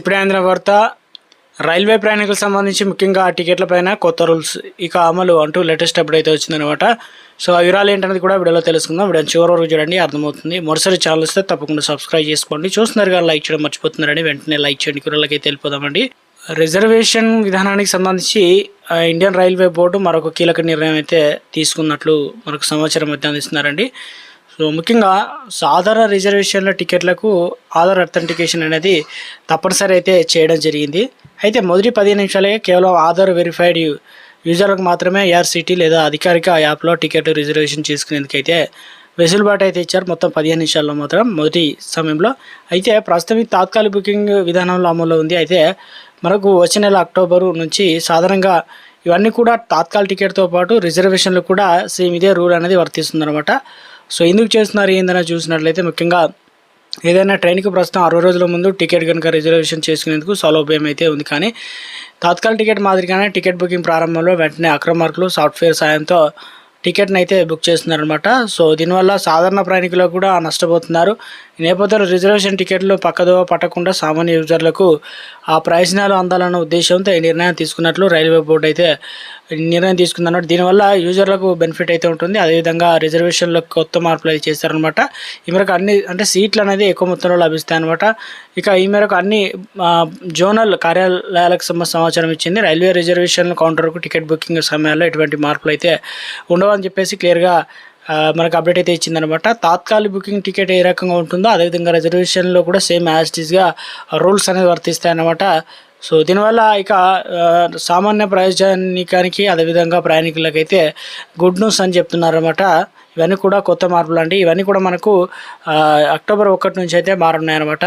ఇప్పుడే అందిన వార్త. రైల్వే ప్రయాణికులకు సంబంధించి ముఖ్యంగా టికెట్ల పైన కొత్త రూల్స్ ఇక అమలు అంటూ లేటెస్ట్ అప్డేట్ అయితే వచ్చిందనమాట. సో ఆ వివరాలు ఏంటనేది కూడా వీడియోలో తెలుసుకుందాం. వీడియో చివరి వరకు చూడండి, అర్థమవుతుంది. మరోసారి ఛానల్ వస్తే తప్పకుండా సబ్స్క్రైబ్ చేసుకోండి. చూస్తున్నారు కానీ లైక్ చేయడం మర్చిపోతున్నారని వెంటనే లైక్ చేయండి. వివరాలకైతే వెళ్ళిపోదామండి. రిజర్వేషన్ విధానానికి సంబంధించి ఇండియన్ రైల్వే బోర్డు మరొక కీలక నిర్ణయం అయితే తీసుకున్నట్లు మనకు సమాచారం అయితే అందిస్తున్నారండి. సో ముఖ్యంగా సాధారణ రిజర్వేషన్ల టికెట్లకు ఆధార్ అథెంటికేషన్ అనేది తప్పనిసరి అయితే చేయడం జరిగింది. అయితే మొదటి 15 నిమిషాలే కేవలం ఆధార్ వెరిఫైడ్ యూజర్లకు మాత్రమే ఏఆర్సిటీ లేదా అధికారిక యాప్లో టికెట్ రిజర్వేషన్ చేసుకునేందుకైతే వెసులుబాటు అయితే ఇచ్చారు. మొత్తం 15 నిమిషాల్లో మాత్రం మొదటి సమయంలో. అయితే ప్రస్తుతం ఈ తాత్కాలిక బుకింగ్ విధానంలో అమల్లో ఉంది. అయితే మనకు వచ్చే నెల అక్టోబరు నుంచి సాధారణంగా ఇవన్నీ కూడా తాత్కాలిక టికెట్తో పాటు రిజర్వేషన్లు కూడా సేమ్ ఇదే రూల్ అనేది వర్తిస్తుందన్నమాట. సో ఎందుకు చేస్తున్నారు ఏందని చూసినట్లయితే ముఖ్యంగా ఏదైనా ట్రైన్కి ప్రస్తుతం 60 రోజుల ముందు టికెట్ కనుక రిజర్వేషన్ చేసుకునేందుకు సౌలభ్యం అయితే ఉంది. కానీ తాత్కాలిక టికెట్ మాదిరిగానే టికెట్ బుకింగ్ ప్రారంభంలో వెంటనే అక్రమార్కులు సాఫ్ట్వేర్ సాయంతో టికెట్ని అయితే బుక్ చేస్తున్నారనమాట. సో దీనివల్ల సాధారణ ప్రయాణికులకు కూడా నష్టపోతున్నారు. ఈ నేపథ్యంలో రిజర్వేషన్ టికెట్లు పక్కదో పట్టకుండా సామాన్య యూజర్లకు ఆ ప్రయోజనాలు అందాలన్న ఉద్దేశంతో ఈ నిర్ణయం తీసుకున్నట్లు రైల్వే బోర్డు అయితే నిర్ణయం తీసుకుందన్నమాట. దీనివల్ల యూజర్లకు బెనిఫిట్ అయితే ఉంటుంది. అదేవిధంగా రిజర్వేషన్లకు కొత్త మార్పులు అయితే చేస్తారనమాట. ఈ మేరకు అన్ని సీట్లు అనేది ఎక్కువ మొత్తంలో లభిస్తాయి అనమాట. ఇక ఈ మేరకు అన్ని జోనల్ కార్యాలయాలకు సమాచారం ఇచ్చింది. రైల్వే రిజర్వేషన్ కౌంటర్కు టికెట్ బుకింగ్ సమయాల్లో ఎటువంటి మార్పులు అయితే ఉండవని చెప్పేసి క్లియర్గా మనకు అప్డేట్ అయితే ఇచ్చిందనమాట. తాత్కాలిక బుకింగ్ టికెట్ ఏ రకంగా ఉంటుందో అదేవిధంగా రిజర్వేషన్లో కూడా సేమ్ యాజ్ ఇట్ ఈస్గా రూల్స్ అనేది వర్తిస్తాయన్నమాట. సో దీనివల్ల ఇక సామాన్య ప్రయోజనానికి అదేవిధంగా ప్రయాణికులకైతే గుడ్ న్యూస్ అని చెప్తున్నారన్నమాట. ఇవన్నీ కూడా కొత్త మార్పులు అండి. ఇవన్నీ కూడా మనకు అక్టోబర్ 1 నుంచి అయితే మారున్నాయన్నమాట.